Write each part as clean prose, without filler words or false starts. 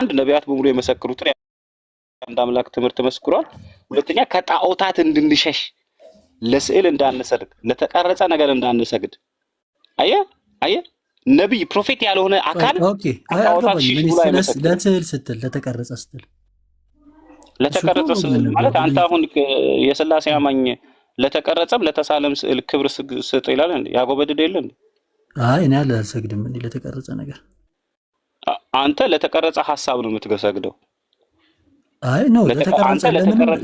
አንድ ነቢያት በሙሉ የመሰክሩትን አንድ አምላክ ትምህርት መስክሯል። ሁለተኛ ከጣዖታት እንድንሸሽ፣ ለስዕል እንዳንሰግድ፣ ለተቀረጸ ነገር እንዳንሰግድ። አየ ነብይ ፕሮፌት ያልሆነ አካል ከጣዖታት ሽሽ ብሎ አይመሰክርም። ለስዕል ስትል ለተቀረጸ ስትል ማለት አንተ አሁን የሥላሴ አማኝ ለተቀረጸም ለተሳለም ስዕል ክብር ስጥ ይላል እንዴ? ያጎበድድ የለ እንዴ? አይ እኔ አልሰግድም እንዴ ለተቀረጸ ነገር። አንተ ለተቀረጸ ሐሳብ ነው የምትገሰግደው። አይ ነው ለተቀረጸ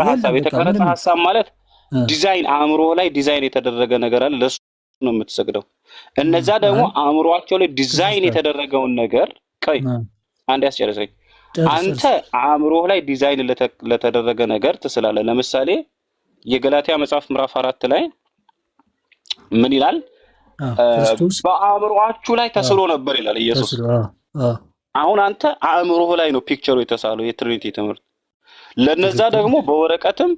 ሐሳብ። የተቀረጸ ሐሳብ ማለት ዲዛይን፣ አእምሮ ላይ ዲዛይን የተደረገ ነገር አለ፣ ለሱ ነው የምትሰግደው። እነዛ ደግሞ አእምሮአቸው ላይ ዲዛይን የተደረገውን ነገር አንድ ያስጨርሰኝ። አንተ አእምሮ ላይ ዲዛይን ለተደረገ ነገር ትስላለህ። ለምሳሌ የገላትያ መጽሐፍ ምዕራፍ 4 ላይ ምን ይላል? በአእምሮአችሁ ላይ ተስሎ ነበር ይላል ኢየሱስ። አሁን አንተ አእምሮ ላይ ነው ፒክቸሩ የተሳለው የትሪኒቲ ትምህርት። ለነዛ ደግሞ በወረቀትም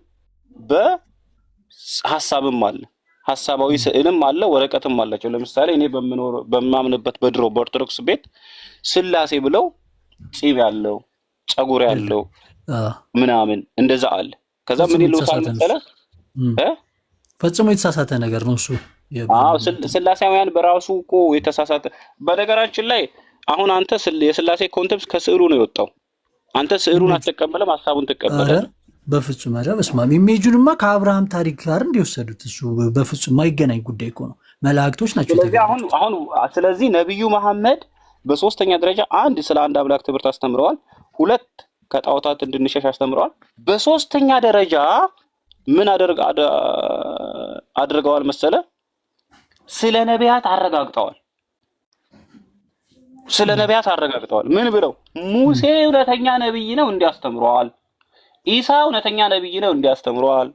በሐሳብም አለ፣ ሐሳባዊ ስዕልም አለ፣ ወረቀትም አላቸው። ለምሳሌ እኔ በማምንበት በድሮ በኦርቶዶክስ ቤት ሥላሴ ብለው ፂም ያለው ጸጉር ያለው ምናምን እንደዛ አለ። ከዛ ምን ይሉታል መሰለህ? ፈጽሞ የተሳሳተ ነገር ነው እሱ። ሥላሴያውያን በራሱ እኮ የተሳሳተ። በነገራችን ላይ አሁን አንተ የሥላሴ ኮንሰፕት ከስዕሉ ነው የወጣው። አንተ ስዕሉን አትቀበልም፣ ሐሳቡን ትቀበላለህ። በፍጹም ኧረ በስመ አብ። ኢሜጁንማ ከአብርሃም ታሪክ ጋር እንዲወሰዱት እሱ በፍጹም የማይገናኝ ጉዳይ እኮ ነው። መላእክቶች ናቸው። ስለዚህ ነብዩ መሐመድ በሶስተኛ ደረጃ አንድ ስለ አንድ አምላክ ትምህርት አስተምረዋል። ሁለት ከጣዖታት እንድንሸሽ አስተምረዋል። በሶስተኛ ደረጃ ምን አድርገዋል መሰለ? ስለ ነቢያት አረጋግጠዋል። ምን ብለው? ሙሴ እውነተኛ ነብይ ነው እንዲያስተምረዋል። ኢሳ እውነተኛ ነብይ ነው እንዲያስተምረዋል።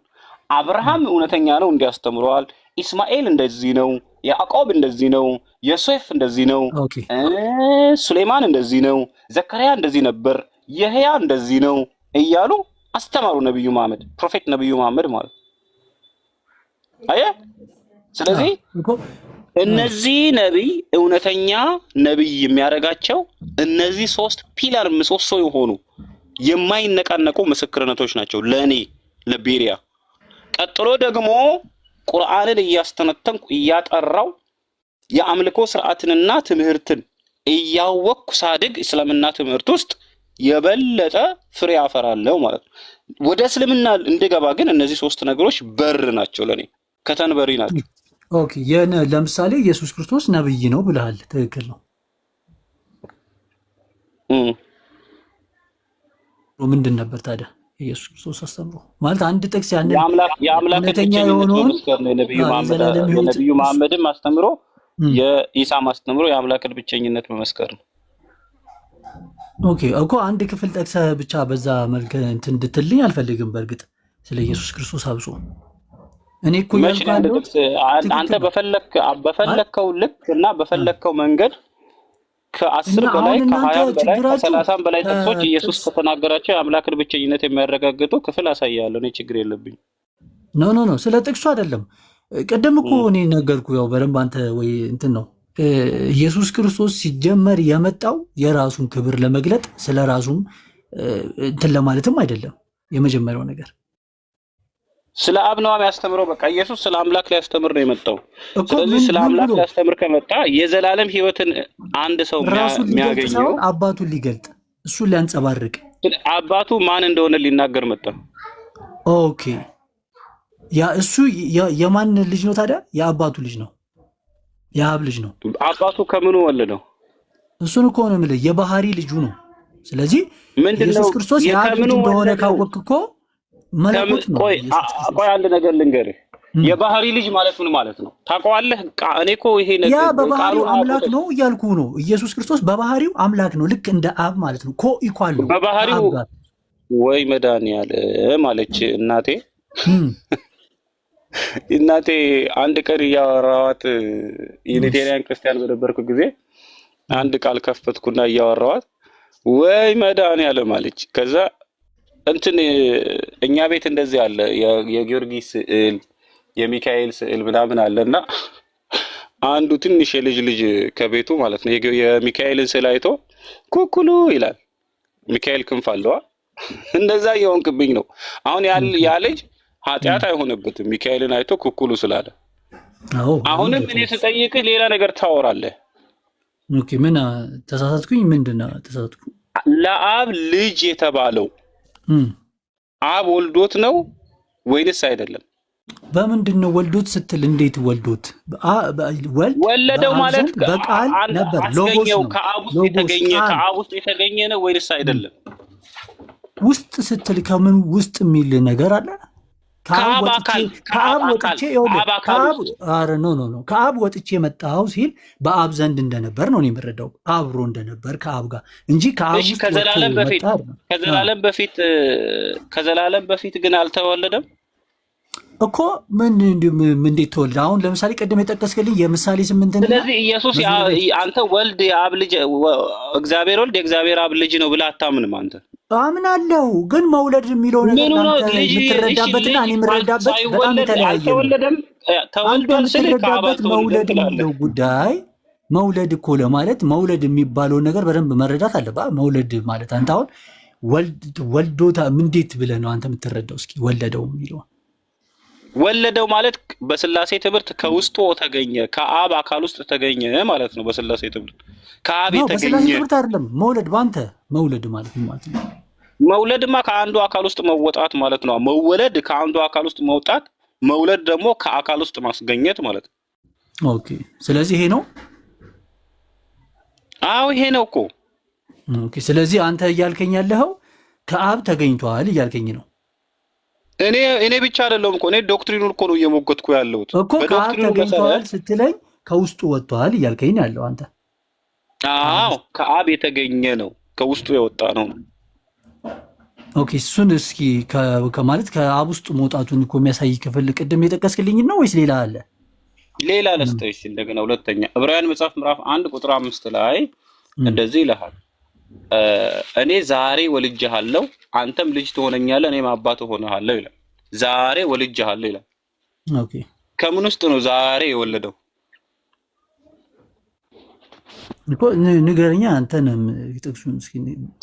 አብርሃም እውነተኛ ነው እንዲያስተምረዋል። ኢስማኤል እንደዚህ ነው፣ ያዕቆብ እንደዚህ ነው፣ ዮሴፍ እንደዚህ ነው፣ ሱሌማን እንደዚህ ነው፣ ዘከርያ እንደዚህ ነበር፣ የህያ እንደዚህ ነው እያሉ አስተማሩ ነብዩ መሐመድ። ፕሮፌት ነብዩ መሐመድ ማለት አየ። ስለዚህ እነዚህ ነብይ እውነተኛ ነብይ የሚያደርጋቸው እነዚህ ሶስት ፒላር ምሰሶ የሆኑ የማይነቃነቁ ምስክርነቶች ናቸው ለኔ ለቤሪያ። ቀጥሎ ደግሞ ቁርአንን እያስተነተንኩ እያጠራው የአምልኮ ስርዓትንና ትምህርትን እያወቅኩ ሳድግ እስልምና ትምህርት ውስጥ የበለጠ ፍሬ አፈራለሁ ማለት ነው። ወደ እስልምና እንድገባ ግን እነዚህ ሶስት ነገሮች በር ናቸው ለኔ፣ ከተንበሪ ናቸው። ኦኬ ለምሳሌ ኢየሱስ ክርስቶስ ነብይ ነው ብለሃል። ትክክል ነው። ምንድን ነበር ታዲያ ኢየሱስ ክርስቶስ አስተምሮ? ማለት አንድ ጥቅስ ያንን የአምላክነተኛ የሆነውን ነብዩ መሐመድም አስተምሮ የኢሳም አስተምሮ የአምላክን ብቸኝነት መመስከር ነው። ኦኬ እኮ አንድ ክፍል ጠቅሰህ ብቻ በዛ መልክ እንትን እንድትልኝ አልፈልግም። በእርግጥ ስለ ኢየሱስ ክርስቶስ አብሶ እኔ እኮ አንተ በፈለከው ልክ እና በፈለከው መንገድ ከ10 በላይ ከ20 በላይ ከ30 በላይ ጥቅሶች ኢየሱስ ከተናገራቸው የአምላክን ብቸኝነት የሚያረጋግጡ ክፍል አሳያለሁ። እኔ ችግር የለብኝ። ኖ ስለ ጥቅሱ አይደለም። ቀደም እኮ እኔ ነገርኩ። ያው በደንብ አንተ ወይ እንትን ነው ኢየሱስ ክርስቶስ ሲጀመር የመጣው የራሱን ክብር ለመግለጥ ስለ ራሱም እንትን ለማለትም አይደለም። የመጀመሪያው ነገር ስለ አብ ነው የሚያስተምረው። በቃ ኢየሱስ ስለ አምላክ ሊያስተምር ነው የመጣው። ስለዚህ ስለ አምላክ ሊያስተምር ከመጣ የዘላለም ሕይወትን አንድ ሰው የሚያገኘው አባቱን ሊገልጥ እሱን ሊያንጸባርቅ አባቱ ማን እንደሆነ ሊናገር መጣ። ኦኬ ያ እሱ የማን ልጅ ነው ታዲያ? የአባቱ ልጅ ነው፣ የአብ ልጅ ነው። አባቱ ከምኑ ወለደው? እሱን እኮ ነው የምልህ፣ የባህሪ ልጁ ነው። ስለዚህ ኢየሱስ ክርስቶስ የአብ ልጅ እንደሆነ ካወቅክ እኮ መለኮት ነው። ቆይ አንድ ነገር ልንገርህ። የባህሪ ልጅ ማለት ምን ማለት ነው ታውቀዋለህ? እኔ እኮ ይሄ ነገር ያ በባህሪው አምላክ ነው እያልኩ ነው። ኢየሱስ ክርስቶስ በባህሪው አምላክ ነው፣ ልክ እንደ አብ ማለት ነው። ኢኳል ነው በባህሪው። ወይ መድኃኒዓለም አለች እናቴ። እናቴ አንድ ቀን እያወራኋት ዩኒቴሪያን ክርስቲያን በነበርኩ ጊዜ አንድ ቃል ከፈትኩና እያወራኋት ወይ መድኃኒዓለም አለች። ከዛ እንትን እኛ ቤት እንደዚህ አለ የጊዮርጊስ ስዕል የሚካኤል ስዕል ምናምን አለና አንዱ ትንሽ የልጅ ከቤቱ ማለት ነው የሚካኤልን ስዕል አይቶ ኩኩሉ ይላል። ሚካኤል ክንፍ አለዋ። እንደዛ የሆንክብኝ ነው። አሁን ያ ልጅ ኃጢአት አይሆንበትም ሚካኤልን አይቶ ኩኩሉ ስላለ። አሁንም እኔ ስጠይቅህ ሌላ ነገር ታወራለህ። ኦኬ ምን ተሳሳትኩኝ? ምንድነው ተሳሳትኩ? ለአብ ልጅ የተባለው አብ ወልዶት ነው ወይንስ አይደለም? በምንድን ነው ወልዶት ስትል እንዴት ወልዶት? ወለደው ማለት በቃል ነበር ሎጎስ ነው። ከአብ ውስጥ የተገኘ ነው ወይንስ አይደለም? ውስጥ ስትል ከምን ውስጥ የሚል ነገር አለ? ከአብ ወጥቼ መጣሁ ሲል በአብ ዘንድ እንደነበር ነው የምረዳው። አብሮ እንደነበር ከአብ ጋር እንጂ ከአብ ውስጥ ከዘላለም በፊት ግን አልተወለደም እኮ። ምን እንዴት ተወለደ? አሁን ለምሳሌ ቀደም የጠቀስክልኝ የምሳሌ 8 ነው። ስለዚህ ኢየሱስ አንተ ወልድ የአብ ልጅ እግዚአብሔር ወልድ የእግዚአብሔር አብ ልጅ ነው ብለህ አታምንም አንተ? አምናለሁ፣ ግን መውለድ የሚለው ነገር የምትረዳበትና እኔ የምረዳበት በጣም የተለያየ ነው። የምትረዳበት መውለድ የሚለው ጉዳይ መውለድ እኮ ለማለት መውለድ የሚባለውን ነገር በደንብ መረዳት አለብህ። መውለድ ማለት አንተ አሁን ወልዶታ እንዴት ብለህ ነው አንተ የምትረዳው? እስኪ ወለደው የሚለው ወለደው ማለት በስላሴ ትምህርት ከውስጡ ተገኘ፣ ከአብ አካል ውስጥ ተገኘ ማለት ነው። በስላሴ ትምህርት ከአብ የተገኘ በስላሴ ትምህርት አይደለም መውለድ። ባንተ መውለድ ማለት ነው ማለት ነው። መውለድማ ከአንዱ አካል ውስጥ መወጣት ማለት ነው። መወለድ ከአንዱ አካል ውስጥ መውጣት፣ መውለድ ደግሞ ከአካል ውስጥ ማስገኘት ማለት ነው። ኦኬ፣ ስለዚህ ይሄ ነው። አዎ ይሄ ነው እኮ። ኦኬ፣ ስለዚህ አንተ እያልከኝ ያለኸው ከአብ ተገኝቷል እያልከኝ ነው። እኔ ብቻ አይደለሁም እኮ እኔ ዶክትሪኑን እኮ ነው እየሞገትኩ ያለሁት እኮ። ከአብ ተገኝቷል ስትለኝ ከውስጡ ወጥቷል እያልከኝ ያለው አንተ። አዎ ከአብ የተገኘ ነው፣ ከውስጡ የወጣ ነው። ኦኬ፣ እሱን እስኪ ከማለት ከአብ ውስጥ መውጣቱን እኮ የሚያሳይ ክፍል ቅድም የጠቀስክልኝ ነው ወይስ ሌላ አለ? ሌላ ለስተሽ እንደገና ሁለተኛ ዕብራውያን መጽሐፍ ምዕራፍ 1 ቁጥር 5 ላይ እንደዚህ ይልሃል፣ እኔ ዛሬ ወልጄሃለሁ አንተም ልጅ ትሆነኛለህ እኔም አባት እሆንሃለሁ ይላል። ዛሬ ወልጄሃለሁ ይላል። ኦኬ፣ ከምን ውስጥ ነው ዛሬ የወለደው? እኮ ንገረኛ። አንተንም ጥቅሱን እስኪ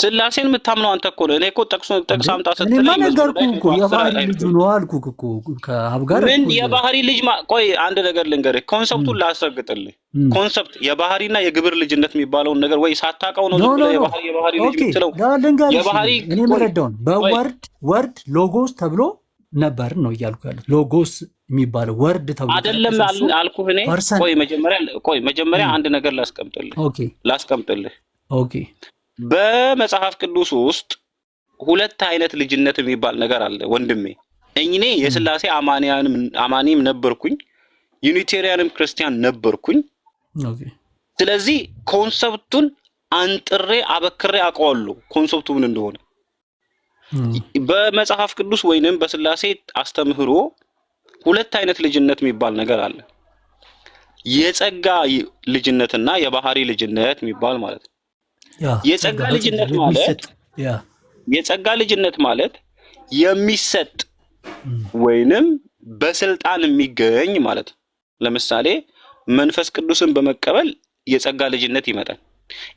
ስላሴን የምታምነው አንተ እኮ ነህ። እኔ እኮ ጥቅስ አምጣ ስትለኝ እኔማ ነገርኩህ እኮ የባህሪ ልጅ ነው አልኩህ እኮ ከአብ ጋር። ምን የባህሪ ልጅ ቆይ አንድ ነገር ልንገርህ፣ ኮንሰፕቱን ላስረግጥልህ። ኮንሰፕት የባህሪና የግብር ልጅነት የሚባለውን ነገር ወይ ሳታውቀው ነው ዝም ብለህ የባህሪ ልጅ የምትለው። የባህሪ እኔ የምረዳውን በወርድ ሎጎስ ተብሎ ነበር ነው እያልኩ ያሉት። ሎጎስ የሚባለው ወርድ ተብሎ አይደለም አልኩህ እኔ። ቆይ መጀመሪያ አንድ ነገር ላስቀምጥልህ። ኦኬ፣ በመጽሐፍ ቅዱስ ውስጥ ሁለት አይነት ልጅነት የሚባል ነገር አለ ወንድሜ። እኔ የስላሴ አማኒም ነበርኩኝ፣ ዩኒቴሪያንም ክርስቲያን ነበርኩኝ። ስለዚህ ኮንሰፕቱን አንጥሬ አበክሬ አውቀዋለሁ ኮንሰፕቱ ምን እንደሆነ። በመጽሐፍ ቅዱስ ወይንም በስላሴ አስተምህሮ ሁለት አይነት ልጅነት የሚባል ነገር አለ። የጸጋ ልጅነትና የባህሪ ልጅነት የሚባል ማለት ነው። የጸጋ ልጅነት ማለት የሚሰጥ ወይንም በስልጣን የሚገኝ ማለት ነው። ለምሳሌ መንፈስ ቅዱስን በመቀበል የጸጋ ልጅነት ይመጣል።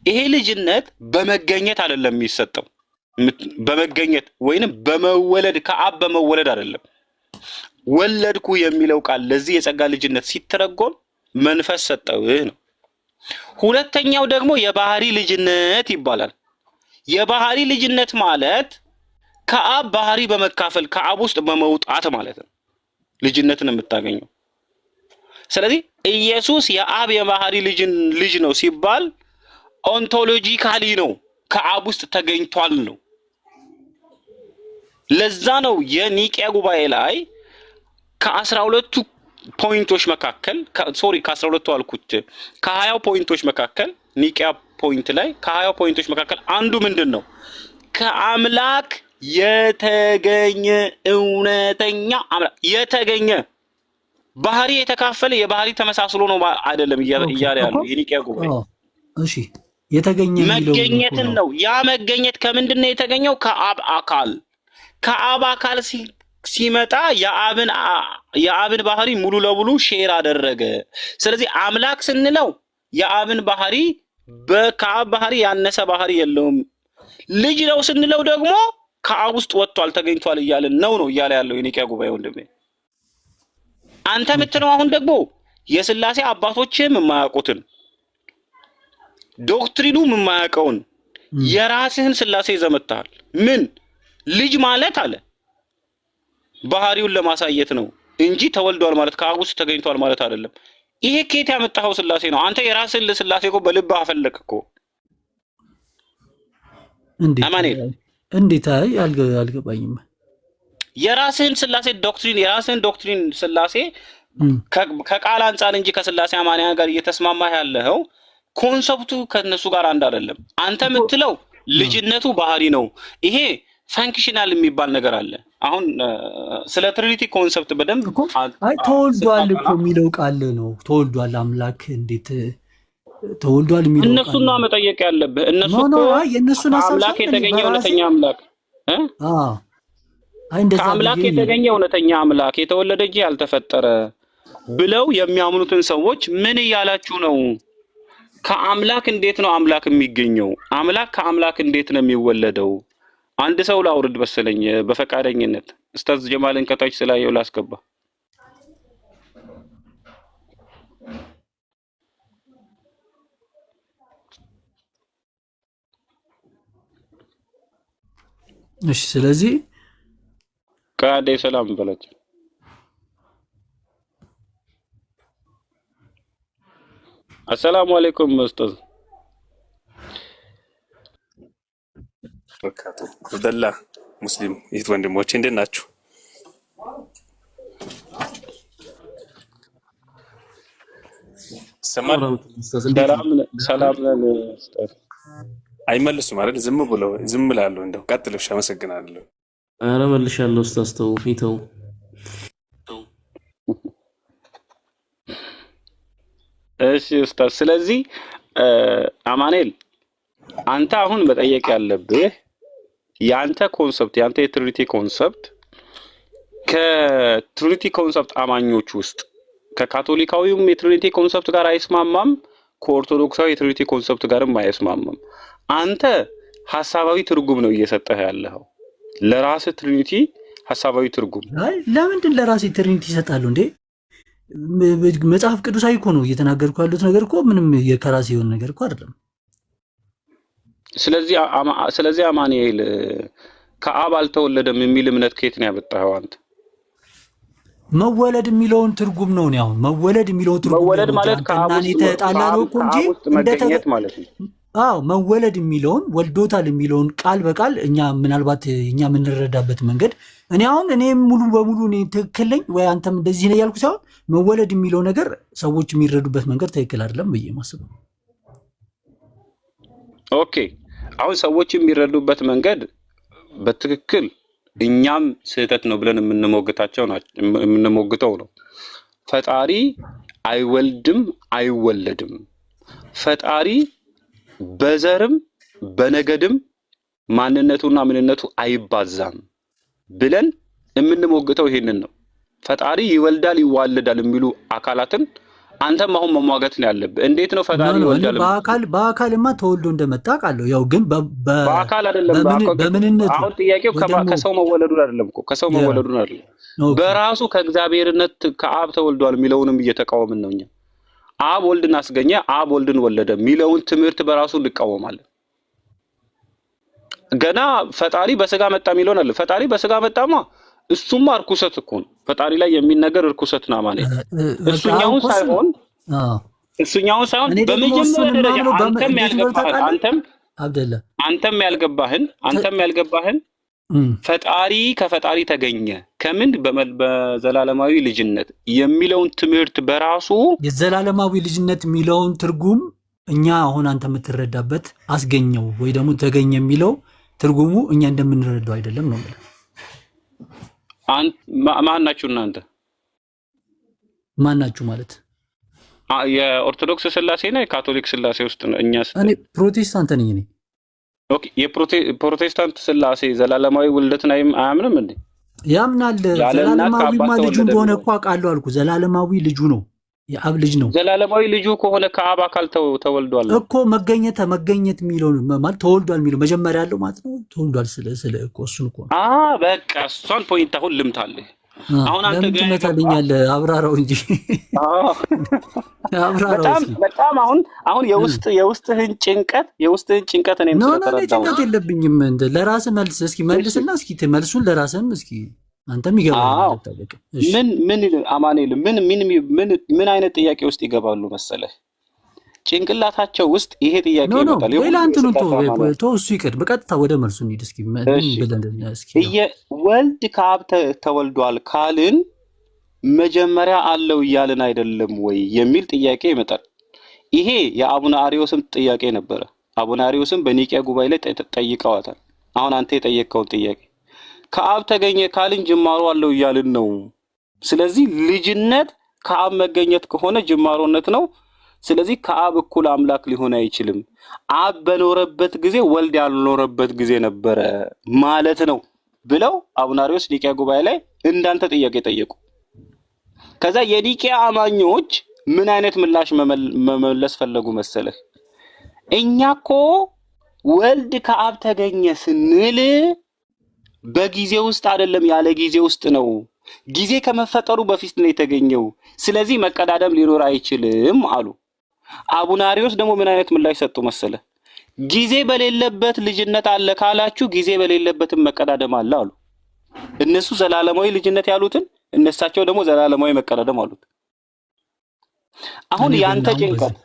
ይሄ ልጅነት በመገኘት አይደለም የሚሰጠው፣ በመገኘት ወይንም በመወለድ ከአብ በመወለድ አይደለም። ወለድኩ የሚለው ቃል ለዚህ የጸጋ ልጅነት ሲተረጎም መንፈስ ሰጠውህ ነው። ሁለተኛው ደግሞ የባህሪ ልጅነት ይባላል። የባህሪ ልጅነት ማለት ከአብ ባህሪ በመካፈል ከአብ ውስጥ በመውጣት ማለት ነው ልጅነትን የምታገኘው። ስለዚህ ኢየሱስ የአብ የባህሪ ልጅ ነው ሲባል ኦንቶሎጂካሊ ነው፣ ከአብ ውስጥ ተገኝቷል ነው። ለዛ ነው የኒቂያ ጉባኤ ላይ ከ12ቱ ፖይንቶች መካከል ከ12ቱ አልኩት ከ20 ፖይንቶች መካከል ኒቂያ ፖይንት ላይ ከ20 ፖይንቶች መካከል አንዱ ምንድን ነው? ከአምላክ የተገኘ እውነተኛ አምላክ የተገኘ ባህሪ የተካፈለ የባህሪ ተመሳስሎ ነው አይደለም እያለ ያለው የኒቂያ ጉባኤ። እሺ የተገኘ መገኘትን ነው። ያ መገኘት ከምንድን ነው የተገኘው? ከአብ አካል። ከአብ አካል ሲመጣ የአብን ባህሪ ሙሉ ለሙሉ ሼር አደረገ። ስለዚህ አምላክ ስንለው የአብን ባህሪ ከአብ ባህሪ ያነሰ ባህሪ የለውም። ልጅ ነው ስንለው ደግሞ ከአብ ውስጥ ወጥቷል ተገኝቷል እያልን ነው እያለ ያለው የኒቂያ ጉባኤ ወንድሜ። አንተ የምትለው አሁን ደግሞ የሥላሴ አባቶችም የማያውቁትን ዶክትሪኑ የማያውቀውን የራስህን ሥላሴ ዘመታል። ምን ልጅ ማለት አለ ባህሪውን ለማሳየት ነው እንጂ ተወልዷል ማለት ከአብ ውስጥ ተገኝቷል ማለት አይደለም። ይሄ ከየት ያመጣኸው ሥላሴ ነው? አንተ የራስህን ሥላሴ እኮ በልብህ አፈለክ እኮ። እንዴት አልገባኝም። የራስህን ሥላሴ ዶክትሪን የራስህን ዶክትሪን ሥላሴ ከቃል አንጻር እንጂ ከሥላሴ አማንያን ጋር እየተስማማህ ያለኸው ኮንሰፕቱ ከነሱ ጋር አንድ አይደለም። አንተ የምትለው ልጅነቱ ባህሪ ነው። ይሄ ፈንክሽናል የሚባል ነገር አለ። አሁን ስለ ትሪኒቲ ኮንሰፕት በደንብ ተወልዷል እኮ የሚለው ቃል ነው። ተወልዷል አምላክ እንዴት ተወልዷል የሚለው እነሱን ነው መጠየቅ ያለብህ። እነሱ የእነሱን አምላክ የተገኘ እውነተኛ አምላክ ከአምላክ የተገኘ እውነተኛ አምላክ የተወለደ እንጂ ያልተፈጠረ ብለው የሚያምኑትን ሰዎች ምን እያላችሁ ነው? ከአምላክ እንዴት ነው አምላክ የሚገኘው? አምላክ ከአምላክ እንዴት ነው የሚወለደው? አንድ ሰው ላውርድ መሰለኝ በፈቃደኝነት ኡስታዝ ጀማልን ከታች ስላየው ላስገባ። እሺ ስለዚህ ከአዴ ሰላም በላቸው። አሰላሙ አለይኩም ኡስታዝ በረካቱ አብደላ ሙስሊም ይት ወንድሞቼ እንዴት ናችሁ? ሰላም ነን ኡስታዝ። አይመልሱም አይደል? ዝም ብላለሁ። እንደው ቀጥልሽ። አመሰግናለሁ። ኧረ መልሻለሁ ኡስታዝ። ተው ይተው። እሺ ኡስታዝ፣ ስለዚህ አማኑኤል አንተ አሁን መጠየቅ ያለብህ ያንተ ኮንሰፕት ያንተ የትሪኒቲ ኮንሰፕት ከትሪኒቲ ኮንሰፕት አማኞች ውስጥ ከካቶሊካዊውም የትሪኒቲ ኮንሰፕት ጋር አይስማማም፣ ከኦርቶዶክሳዊ የትሪኒቲ ኮንሰፕት ጋርም አይስማማም። አንተ ሐሳባዊ ትርጉም ነው እየሰጠህ ያለኸው ለራስህ ትሪኒቲ ሐሳባዊ ትርጉም። ለምንድን ለራሴ ትሪኒቲ ይሰጣሉ እንዴ? መጽሐፍ ቅዱሳዊ እኮ ነው እየተናገርኩ ያሉት ነገር እኮ ምንም የከራሴ የሆነ ነገር እኮ አይደለም። ስለዚህ አማኑኤል ከአብ አልተወለደም የሚል እምነት ከየት ነው ያመጣኸው አንተ? መወለድ የሚለውን ትርጉም ነው ነው አሁን መወለድ የሚለውን ትርጉም መወለድ ማለት ከአብ ውስጥ መገኘት ማለት ነው። አዎ መወለድ የሚለውን ወልዶታል የሚለውን ቃል በቃል እኛ ምናልባት እኛ የምንረዳበት መንገድ እኔ ሙሉ በሙሉ እኔ ትክክል ነኝ ወይ አንተም እንደዚህ ነው ያልኩ ሳይሆን መወለድ የሚለው ነገር ሰዎች የሚረዱበት መንገድ ትክክል አይደለም ብዬ ማስበው። ኦኬ አሁን ሰዎች የሚረዱበት መንገድ በትክክል እኛም ስህተት ነው ብለን የምንሞግተው ነው። ፈጣሪ አይወልድም አይወለድም፣ ፈጣሪ በዘርም በነገድም ማንነቱና ምንነቱ አይባዛም ብለን የምንሞግተው ይሄንን ነው። ፈጣሪ ይወልዳል ይዋለዳል የሚሉ አካላትን አንተም አሁን መሟገት ነው ያለብህ። እንዴት ነው ፈጣሪ ይወልዳል? በአካልማ ተወልዶ እንደመጣ ቃለው ያው ግን በአካል አይደለም በምንነቱ። አሁን ጥያቄው ከሰው መወለዱን አይደለም እኮ ከሰው መወለዱን አይደለም፣ በራሱ ከእግዚአብሔርነት ከአብ ተወልዷል የሚለውንም እየተቃወምን ነው እኛ። አብ ወልድን አስገኘ፣ አብ ወልድን ወለደ የሚለውን ትምህርት በራሱ እንቃወማለን። ገና ፈጣሪ በስጋ መጣ የሚለውን አለ። ፈጣሪ በስጋ መጣማ እሱማ እርኩሰት እኮ ነው። ፈጣሪ ላይ የሚነገር እርኩሰት ነው ማለት እሱኛውን ሳይሆን በመጀመሪያ ደረጃ አንተም ያልገባህን ፈጣሪ ከፈጣሪ ተገኘ ከምን በዘላለማዊ ልጅነት የሚለውን ትምህርት በራሱ የዘላለማዊ ልጅነት የሚለውን ትርጉም እኛ አሁን አንተ የምትረዳበት አስገኘው ወይ ደግሞ ተገኘ የሚለው ትርጉሙ እኛ እንደምንረዳው አይደለም ነው ማለት። ማን ናችሁ እናንተ? ማን ናችሁ ማለት የኦርቶዶክስ ስላሴ ነው የካቶሊክ ስላሴ ውስጥ ነው? እኔ ፕሮቴስታንት ነኝ። እኔ ኦኬ የፕሮቴስታንት ስላሴ ዘላለማዊ ውልደትን አያምንም እንዴ? ያምናል። ዘላለማዊ ልጁ እንደሆነ እኮ አውቃለሁ አልኩ። ዘላለማዊ ልጁ ነው የአብ ልጅ ነው ዘላለማዊ ልጁ ከሆነ ከአብ አካል ተወልዷል እኮ መገኘት የሚለው ማለት ተወልዷል የሚለው መጀመሪያ ያለው ማለት ነው። ተወልዷል ስለ እኮ እሱን እኮ በቃ እሷን ፖይንት አሁን ልምታለህ። አሁን አንተ ግን ትመታልኛለህ። አብራራው እንጂ አብራራው። በጣም አሁን የውስጥህን ጭንቀት እኔም ስለተረዳው ጭንቀት የለብኝም። ለራስህ መልስ እስኪ መልስና እስኪ መልሱን ለራስህም እስኪ አንተም ይገባል። ምን አማኑኤል ምን አይነት ጥያቄ ውስጥ ይገባሉ መሰለህ? ጭንቅላታቸው ውስጥ ይሄ ጥያቄ ይመጣል። ሌላ እንትኑን እሱ ይቀር፣ በቀጥታ ወደ መልሱ እንሂድ እስኪ። ወልድ ከአብ ተወልዷል ካልን መጀመሪያ አለው እያልን አይደለም ወይ የሚል ጥያቄ ይመጣል። ይሄ የአቡነ አርዮስም ጥያቄ ነበረ። አቡነ አርዮስም በኒቂያ ጉባኤ ላይ ጠይቀዋታል። አሁን አንተ የጠየቀውን ጥያቄ ከአብ ተገኘ ካልን ጅማሮ አለው እያልን ነው። ስለዚህ ልጅነት ከአብ መገኘት ከሆነ ጅማሮነት ነው። ስለዚህ ከአብ እኩል አምላክ ሊሆን አይችልም። አብ በኖረበት ጊዜ ወልድ ያልኖረበት ጊዜ ነበረ ማለት ነው ብለው አቡነ አርዮስ ኒቂያ ጉባኤ ላይ እንዳንተ ጥያቄ ጠየቁ። ከዛ የኒቂያ አማኞች ምን አይነት ምላሽ መመለስ ፈለጉ መሰለህ? እኛኮ ወልድ ከአብ ተገኘ ስንል በጊዜ ውስጥ አይደለም፣ ያለ ጊዜ ውስጥ ነው። ጊዜ ከመፈጠሩ በፊት ነው የተገኘው። ስለዚህ መቀዳደም ሊኖር አይችልም አሉ። አቡነ አርዮስ ደግሞ ምን አይነት ምላሽ ሰጡ መሰለ? ጊዜ በሌለበት ልጅነት አለ ካላችሁ ጊዜ በሌለበትም መቀዳደም አለ አሉ። እነሱ ዘላለማዊ ልጅነት ያሉትን እነሳቸው ደግሞ ዘላለማዊ መቀዳደም አሉት። አሁን ያንተ ጭንቀት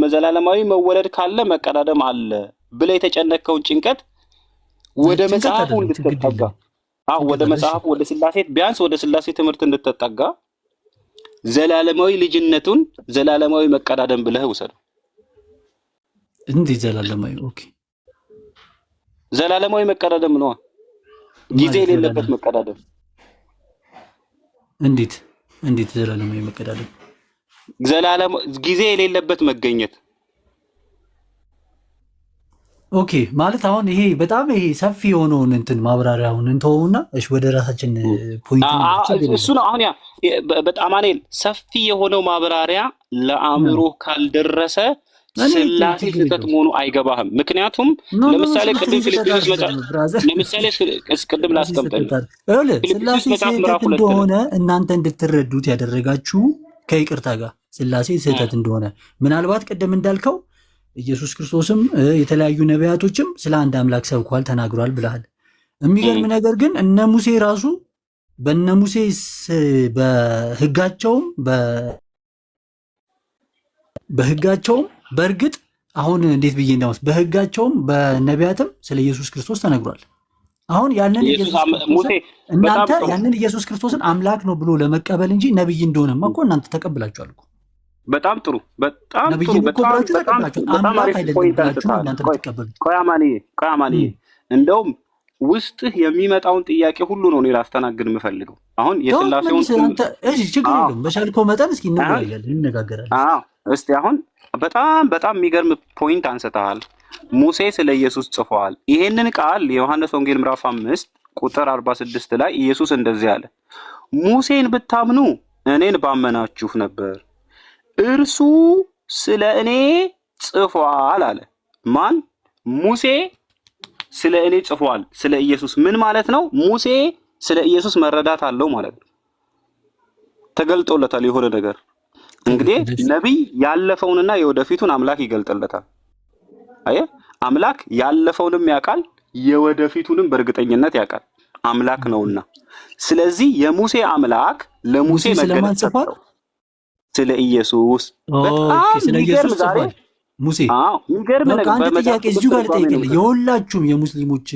ዘላለማዊ መወለድ ካለ መቀዳደም አለ ብለህ የተጨነቀውን ጭንቀት ወደ መጽሐፉ እንድትጠጋ ወደ መጽሐፉ ወደ ስላሴ ቢያንስ ወደ ስላሴ ትምህርት እንድትጠጋ ዘላለማዊ ልጅነቱን ዘላለማዊ መቀዳደም ብለህ ውሰደው። እንዴ ዘላለማዊ ዘላለማዊ መቀዳደም ነው፣ ጊዜ የሌለበት መቀዳደም። እንዴት ዘላለማዊ መቀዳደም? ጊዜ የሌለበት መገኘት። ማለት አሁን ይሄ በጣም ሰፊ የሆነውን ማብራሪያውን እንተውና እሺ ወደ ራሳችን ፖይንት እሱ ነው። አሁን በጣም አማኑኤል ሰፊ የሆነው ማብራሪያ ለአእምሮ ካልደረሰ ስላሴ ስህተት መሆኑ አይገባህም። ምክንያቱም ለምሳሌ ቅድም ላስቀምጠን ስላሴ ስህተት እንደሆነ እናንተ እንድትረዱት ያደረጋችሁ ከይቅርታ ጋር ስላሴ ስህተት እንደሆነ ምናልባት ቅድም እንዳልከው ኢየሱስ ክርስቶስም የተለያዩ ነቢያቶችም ስለ አንድ አምላክ ሰብኳል ተናግሯል ብለሃል። የሚገርም ነገር ግን እነ ሙሴ ራሱ በእነ ሙሴ በሕጋቸውም በእርግጥ አሁን እንዴት ብዬ እንዳውስ በሕጋቸውም በነቢያትም ስለ ኢየሱስ ክርስቶስ ተነግሯል። አሁን ያንን እናንተ ያንን ኢየሱስ ክርስቶስን አምላክ ነው ብሎ ለመቀበል እንጂ ነብይ እንደሆነማ እኮ እናንተ ተቀብላችኋል እኮ። በጣም ጥሩ በጣም አሪፍ ፖይንት አንስተሃል። ቆይ አማኑኤል እንደውም ውስጥህ የሚመጣውን ጥያቄ ሁሉ ነው እኔ ላስተናግድ የምፈልገው። አሁን የስላሴውን ችግር የለም በሻልከው መጠን እስኪ እንነጋገራለን። እስቲ አሁን በጣም የሚገርም ፖይንት አንስተሃል። ሙሴ ስለ ኢየሱስ ጽፏል። ይሄንን ቃል የዮሐንስ ወንጌል ምዕራፍ 5 ቁጥር 46 ላይ ኢየሱስ እንደዚህ አለ፣ ሙሴን ብታምኑ እኔን ባመናችሁ ነበር፣ እርሱ ስለ እኔ ጽፏል አለ። ማን? ሙሴ ስለ እኔ ጽፏል። ስለ ኢየሱስ ምን ማለት ነው? ሙሴ ስለ ኢየሱስ መረዳት አለው ማለት ነው። ተገልጦለታል የሆነ ነገር። እንግዲህ ነቢይ ያለፈውንና የወደፊቱን አምላክ ይገልጥለታል። አየህ፣ አምላክ ያለፈውንም ያውቃል የወደፊቱንም በእርግጠኝነት ያውቃል፣ አምላክ ነውና። ስለዚህ የሙሴ አምላክ ለሙሴ መገለጥ ጽፏል ስለ ኢየሱስ። በጣም የሚገርም ዛሬ ሙሴ የሚገርም ነገር በጥያቄ እዚሁ ጋር ልጠይቅልህ። የሁላችሁም የሙስሊሞች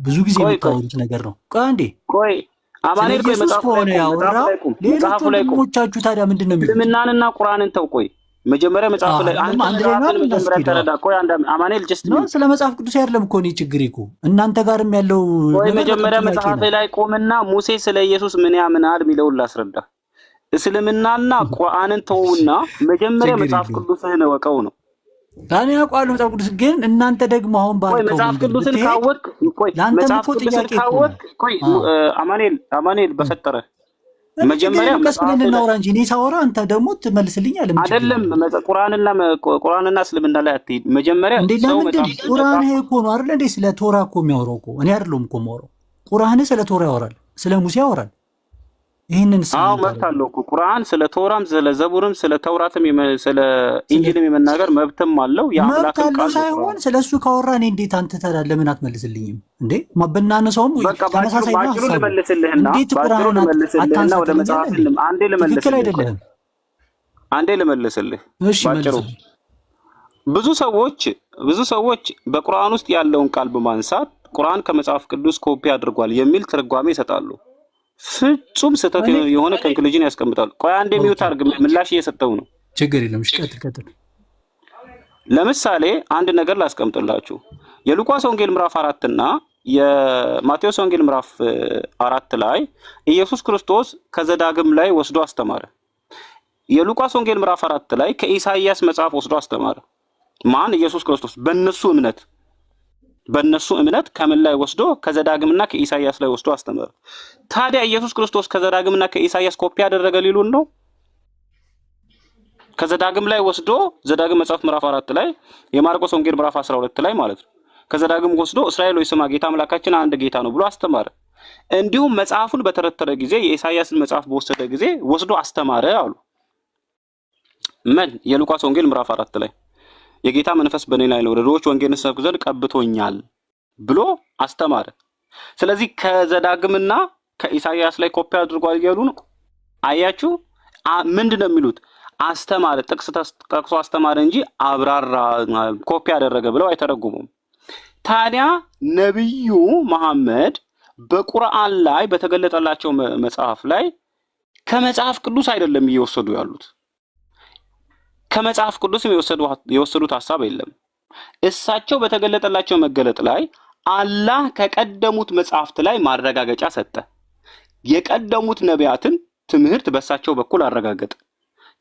ብዙ ጊዜ የምታወሩት ነገር ነው። ቆይ አማኑኤል ቆይ መጽሐፉ ላይ ያወራው ሌሎች ወንድሞቻችሁ ታዲያ ምንድን ነው የሚሉት? እስልምናንና ቁርአንን ተው። ቆይ መጀመሪያ መጽሐፉ ላይ መጀመሪያ ተረዳ። ቆይ አማኑኤል ጀስት ስለ መጽሐፍ ቅዱስ አይደለም እኮ እኔ ችግሬ እኮ እናንተ ጋርም ያለው ቆይ መጀመሪያ መጽሐፍ ላይ ቆምና ሙሴ ስለ ኢየሱስ ምን ያምናል የሚለውን ላስረዳ። እስልምናና ቁርአንን ተውና መጀመሪያ መጽሐፍ ቅዱስህን እወቀው ነው። ታኔ አውቃለሁ መጽሐፍ ቅዱስ ግን እናንተ ደግሞ አሁን ቆይ ባልከው መጽሐፍ ቅዱስን ካወቅ ቆይ መጽሐፍ ቅዱስን ካወቅ ቆይ አማኑኤል በፈጠረ መጀመሪያ መስለን እናውራ እንጂ እኔ ሳወራ አንተ ደግሞ ትመልስልኛለህ። አይደለም ቁርአንና እስልምና ላይ አትሄድ። መጀመሪያ ሰው መጽሐፍ ቁርአን ይሄ እኮ ነው አይደል እንዴ? ስለ ቶራ እኮ የሚያወራው እኮ እኔ አይደለሁም እኮ የማወራው። ቁርአን ስለ ቶራ ያወራል፣ ስለ ሙሴ ያወራል። ይሄንን መብት አለው እኮ ቁርአን ስለ ቶራም ስለ ዘቡርም ስለ ተውራትም ስለ ኢንጂልም የመናገር መብትም አለው። የአምላክ ቃል ሳይሆን ስለሱ ካወራ እኔ እንዴት አንተ ታዲያ ለምን አትመልስልኝም እንዴ? ማበናነሰውም ተመሳሳይ ነው። ባጭሩ ልመልስልህና ወደ መጽሐፍ አንዴ ልመልስልህ። ባጭሩ ብዙ ሰዎች በቁርአን ውስጥ ያለውን ቃል በማንሳት ቁርአን ከመጽሐፍ ቅዱስ ኮፒ አድርጓል የሚል ትርጓሜ ይሰጣሉ። ፍጹም ስህተት የሆነ ኮንክሉዥን ያስቀምጣሉ። ቆይ አንዴ ሚውት አድርግ፣ ምላሽ እየሰጠው ነው። ችግር የለም። እሺ ቀጥል። ለምሳሌ አንድ ነገር ላስቀምጥላችሁ። የሉቃስ ወንጌል ምዕራፍ 4 እና የማቴዎስ ወንጌል ምዕራፍ 4 ላይ ኢየሱስ ክርስቶስ ከዘዳግም ላይ ወስዶ አስተማረ። የሉቃስ ወንጌል ምዕራፍ 4 ላይ ከኢሳይያስ መጽሐፍ ወስዶ አስተማረ። ማን? ኢየሱስ ክርስቶስ። በእነሱ እምነት ከምን ላይ ወስዶ? ከዘዳግምና ከኢሳይያስ ላይ ወስዶ አስተማረ። ታዲያ ኢየሱስ ክርስቶስ ከዘዳግምና ከኢሳይያስ ኮፒ ያደረገ ሊሉን ነው? ከዘዳግም ላይ ወስዶ ዘዳግም መጽሐፍ ምዕራፍ 4 ላይ የማርቆስ ወንጌል ምዕራፍ 12 ላይ ማለት ነው። ከዘዳግም ወስዶ እስራኤል ሆይ ስማ ጌታ አምላካችን አንድ ጌታ ነው ብሎ አስተማረ። እንዲሁም መጽሐፉን በተረተረ ጊዜ የኢሳይያስን መጽሐፍ በወሰደ ጊዜ ወስዶ አስተማረ አሉ። የሉቃስ ወንጌል ምዕራፍ 4 ላይ የጌታ መንፈስ በእኔ ላይ ነው፣ ለድሆች ወንጌልን ሰብክ ዘንድ ቀብቶኛል ብሎ አስተማረ። ስለዚህ ከዘዳግምና ከኢሳይያስ ላይ ኮፒ አድርጓል እያሉ ነው። አያችሁ? ምንድነው የሚሉት? አስተማረ፣ ጥቅስ ጠቅሶ አስተማረ እንጂ አብራራ፣ ኮፒ አደረገ ብለው አይተረጉሙም። ታዲያ ነብዩ መሐመድ በቁርአን ላይ በተገለጠላቸው መጽሐፍ ላይ ከመጽሐፍ ቅዱስ አይደለም እየወሰዱ ያሉት። ከመጽሐፍ ቅዱስም የወሰዱት ሐሳብ የለም። እሳቸው በተገለጠላቸው መገለጥ ላይ አላህ ከቀደሙት መጽሐፍት ላይ ማረጋገጫ ሰጠ። የቀደሙት ነቢያትን ትምህርት በእሳቸው በኩል አረጋገጠ።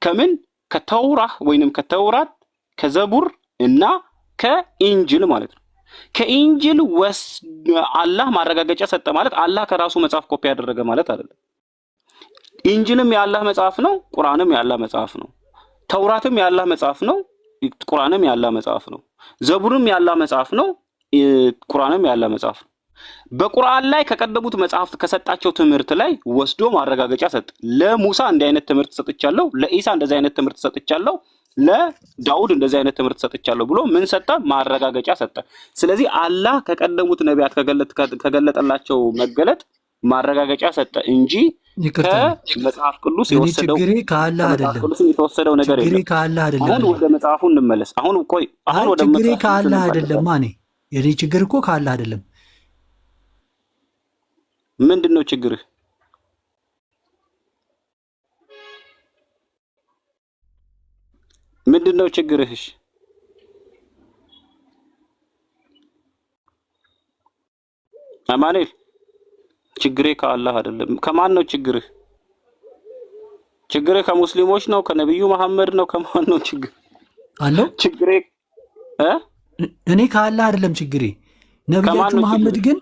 ከምን? ከተውራህ ወይንም ከተውራት፣ ከዘቡር እና ከኢንጅል ማለት ነው። ከኢንጅል አላህ ማረጋገጫ ሰጠ ማለት አላህ ከራሱ መጽሐፍ ኮፒ ያደረገ ማለት አይደለም። ኢንጅልም የአላህ መጽሐፍ ነው፣ ቁርአንም የአላህ መጽሐፍ ነው። ተውራትም የአላህ መጽሐፍ ነው፣ ቁርአንም የአላህ መጽሐፍ ነው። ዘቡርም የአላህ መጽሐፍ ነው፣ ቁርአንም የአላህ መጽሐፍ ነው። በቁርአን ላይ ከቀደሙት መጽሐፍት ከሰጣቸው ትምህርት ላይ ወስዶ ማረጋገጫ ሰጠ። ለሙሳ እንዲህ አይነት ትምህርት ሰጥቻለሁ፣ ለኢሳ እንደዚህ አይነት ትምህርት ሰጥቻለሁ፣ ለዳውድ እንደዚህ አይነት ትምህርት ሰጥቻለሁ ብሎ ምን ሰጠ? ማረጋገጫ ሰጠ። ስለዚህ አላህ ከቀደሙት ነቢያት ከገለጠላቸው መገለጥ ማረጋገጫ ሰጠ እንጂ ከመጽሐፍ ቅዱስ የወሰደው የተወሰደው ነገር የለም። አሁን ወደ መጽሐፉ እንመለስ። አሁን ወደ ችግሬ ከአላህ አይደለም። የኔ ችግር እኮ ከአላህ አይደለም። ምንድነው ችግርህ? ምንድነው ችግርህ? እሺ አማኑኤል፣ ችግሬ ከአላህ አይደለም። ከማን ነው ችግርህ? ችግርህ ከሙስሊሞች ነው? ከነብዩ መሐመድ ነው? ከማን ነው ችግር አለው? ችግሬ እኔ ከአላህ አይደለም ችግሬ። ነብዩ መሐመድ ግን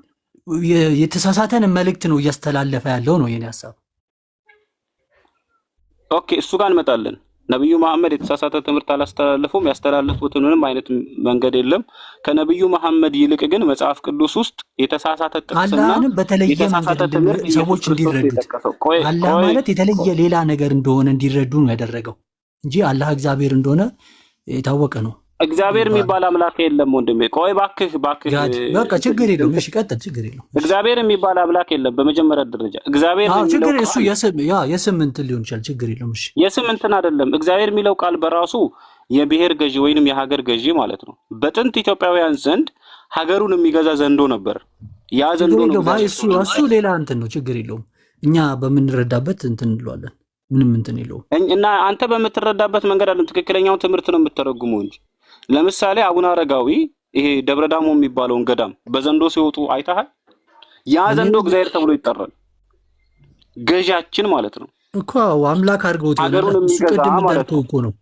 የተሳሳተን መልእክት ነው እያስተላለፈ ያለው ነው የኔ ሐሳብ። ኦኬ፣ እሱ ጋር እንመጣለን። ነብዩ መሐመድ የተሳሳተ ትምህርት አላስተላለፉም። ያስተላለፉትን ምንም አይነት መንገድ የለም። ከነብዩ መሐመድ ይልቅ ግን መጽሐፍ ቅዱስ ውስጥ የተሳሳተ ጥቅስና አላህንም በተለየ መንገድ ሰዎች እንዲረዱት አላህ ማለት የተለየ ሌላ ነገር እንደሆነ እንዲረዱ ነው ያደረገው እንጂ አላህ እግዚአብሔር እንደሆነ የታወቀ ነው። እግዚአብሔር የሚባል አምላክ የለም ወንድሜ። ቆይ እባክህ በቃ ችግር የለውም። እሺ ቀጥል፣ ችግር የለውም። እግዚአብሔር የሚባል አምላክ የለም። በመጀመሪያ ደረጃ እግዚአብሔር ችግር እሱ የስም እንትን ሊሆን ይችላል። ችግር የለውም። እሺ የስም እንትን አይደለም። እግዚአብሔር የሚለው ቃል በራሱ የብሔር ገዢ ወይንም የሀገር ገዢ ማለት ነው። በጥንት ኢትዮጵያውያን ዘንድ ሀገሩን የሚገዛ ዘንዶ ነበር። ያ ዘንዶ ነው። እሱ ሌላ እንትን ነው። ችግር የለውም። እኛ በምንረዳበት እንትን እንለዋለን። ምንም እንትን የለውም። እና አንተ በምትረዳበት መንገድ አይደለም፣ ትክክለኛውን ትምህርት ነው የምትተረጉመው እንጂ ለምሳሌ አቡነ አረጋዊ ይሄ ደብረ ዳሞ የሚባለውን ገዳም በዘንዶ ሲወጡ አይተሃል? ያ ዘንዶ እግዚአብሔር ተብሎ ይጠራል። ገዣችን ማለት ነው እኮ አምላክ አድርገውት ሀገሩን የሚገዛ ማለት እኮ ነው።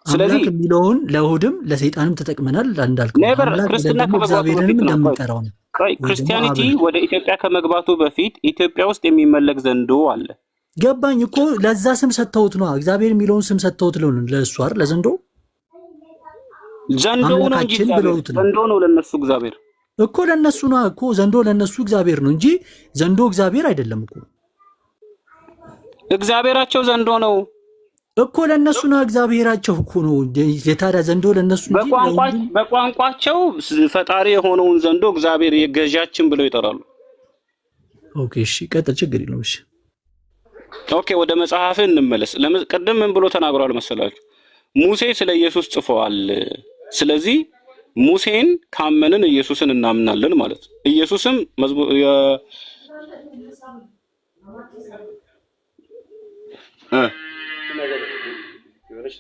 ስለዚህ አምላክ የሚለውን ለእሑድም ለሰይጣንም ተጠቅመናል እንዳልከው። ኔቨር አምላክ ብለን ክርስትና ደግሞ ከመግባቱ እግዚአብሔርንም በፊት ነው። እንደምንጠራው ነው። ወይ ደግሞ ክርስቲያኒቲ አብን ወደ ኢትዮጵያ ከመግባቱ በፊት ኢትዮጵያ ውስጥ የሚመለክ ዘንዶ አለ። ገባኝ እኮ ለዛ ስም ሰጥተውት ነው። እግዚአብሔር የሚለውን ስም ሰጥተውት ነው ለእሱ አይደል? ለዘንዶ ዘንዶ ነው እንጂ አምላካችን እግዚአብሔር ብለውት ነው ዘንዶ ነው ለነሱ እግዚአብሔር እኮ። ለነሱ ነው እኮ ዘንዶ ለነሱ እግዚአብሔር ነው እንጂ ዘንዶ እግዚአብሔር አይደለም እኮ። እግዚአብሔራቸው ዘንዶ ነው እኮ ለነሱ ነው እግዚአብሔራቸው እኮ ነው። የታዲያ ዘንዶ ለነሱ እንጂ በቋንቋቸው ፈጣሪ የሆነውን ዘንዶ እግዚአብሔር የገዣችን ብለው ይጠራሉ። ኦኬ እሺ ቀጥል፣ ችግር የለውም። እሺ ኦኬ ወደ መጽሐፍ እንመለስ። ቅድም ምን ብሎ ተናግሯል መሰላችሁ? ሙሴ ስለ ኢየሱስ ጽፈዋል። ስለዚህ ሙሴን ካመንን ኢየሱስን እናምናለን ማለት ነው። ኢየሱስም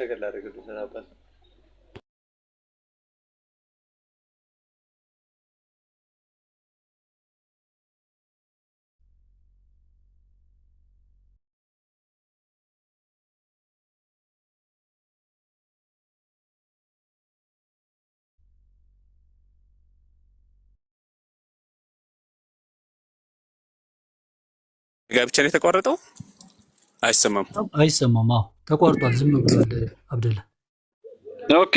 ነገር ላደርግልህ ነበር። ጋብቻ ላይ የተቋረጠው አይሰማም። አዎ ተቋርጧል። ዝም ብሏል አብደላ። ኦኬ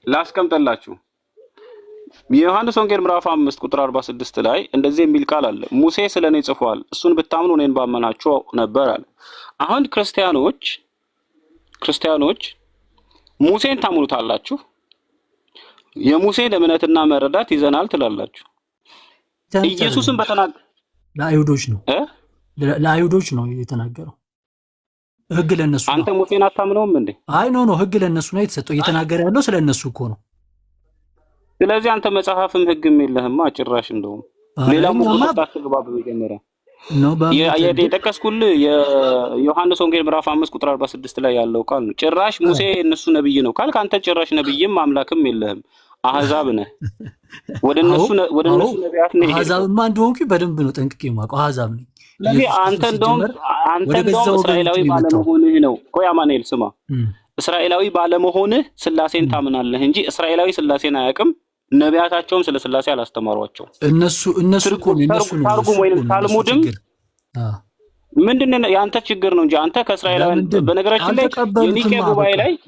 ላስቀምጠላችሁ። የዮሐንስ ወንጌል ምዕራፍ 5 ቁጥር 46 ላይ እንደዚህ የሚል ቃል አለ። ሙሴ ስለኔ ጽፏል፣ እሱን ብታምኑ እኔን ባመናችሁ ነበር አለ። አሁን ክርስቲያኖች ሙሴን ታምኑታላችሁ፣ የሙሴን እምነትና መረዳት ይዘናል ትላላችሁ። ኢየሱስን በተናገረ ለአይሁዶች ነው የተናገረው። ህግ ለነሱ ነው። አንተ ሙሴን አታምነውም እንዴ? አይ ኖ ህግ ለነሱ ነው የተሰጠው። እየተናገረ ያለው ስለነሱ እኮ ነው። ስለዚህ አንተ መጽሐፍም ህግም የለህማ ጭራሽ። እንደውም ሌላም ወጣት ተግባብ በመጀመሪያ ነው የጠቀስኩልህ የዮሐንስ ወንጌል ምዕራፍ 5 ቁጥር 46 ላይ ያለው ቃል ነው። ጭራሽ ሙሴ እነሱ ነብይ ነው ካልክ አንተ ጭራሽ ነብይም አምላክም የለህም፣ አህዛብ ነህ። ወደ እነሱ ነቢያት ነህ። አህዛብማ እንደሆንኩ በደንብ ነው ጠንቅቄ የማውቀው፣ አህዛብ ነኝ። ስለዚህ አንተ እንደውም እስራኤላዊ ባለመሆንህ ነው። ቆይ አማኑኤል ስማ፣ እስራኤላዊ ባለመሆንህ ስላሴን ታምናለህ እንጂ እስራኤላዊ ስላሴን አያውቅም። ነቢያታቸውም ስለ ስላሴ አላስተማሯቸው። እነሱ እኮ ታርጉም ወይንም ታልሙድም ምንድነው ያንተ ችግር ነው እንጂ አንተ ከእስራኤላውያን በነገራችን ላይ